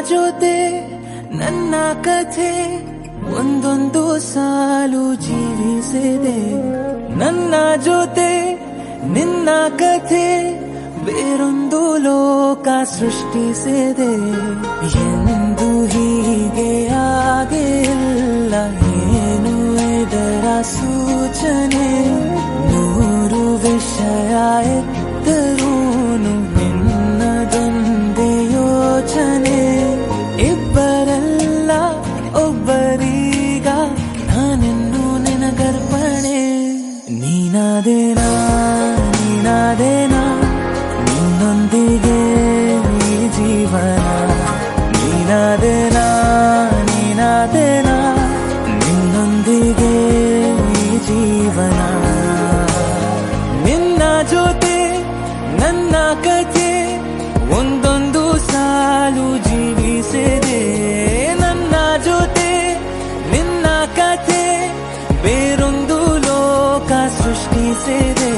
ಜೊತೆ ನನ್ನ ಕಥೆ ಒಂದೊಂದು ಸಾಲು ಜೀವಿಸಿದೆ. ನನ್ನ ಜೊತೆ ನಿನ್ನ ಕಥೆ ಬೇರೊಂದು ಲೋಕ ಸೃಷ್ಟಿಸಿದೆ. ಎಂದು ಹೀಗೆ ಆಗಿಲ್ಲ, ಏನು ಇದರ ಸೂಚನೆ? ನೂರು ವಿಷಯ ಎತ್ತರೂನು ನಿನ್ನದೊಂದೇ ಯೋಚನೆ. ಇಬ್ಬರಲ್ಲ ಒಬ್ಬರೀಗ ನಾನೆನ್ನು ನಿನಗರ್ಪಣೆ. ನೀನಾದೇನಾ ನೀನಾದೇನಾ ನಿನ್ನೊಂದಿಗೆ ಈ ಜೀವನ. ನೀನಾದೇನಾ ನೀನಾದೇನಾ ನಿನ್ನೊಂದಿಗೆ ಈ ಜೀವನ. ನಿನ್ನ ಜೊತೆ ನನ್ನ ಕಥೆ ಒಂದೊಂದು ಸಾಲು ಜೀವಿಸಿದೆ. ನನ್ನ ಜೊತೆ ನಿನ್ನ ಕಥೆ ಬೇರೊಂದು ಲೋಕ ಸೃಷ್ಟಿಸಿದೆ.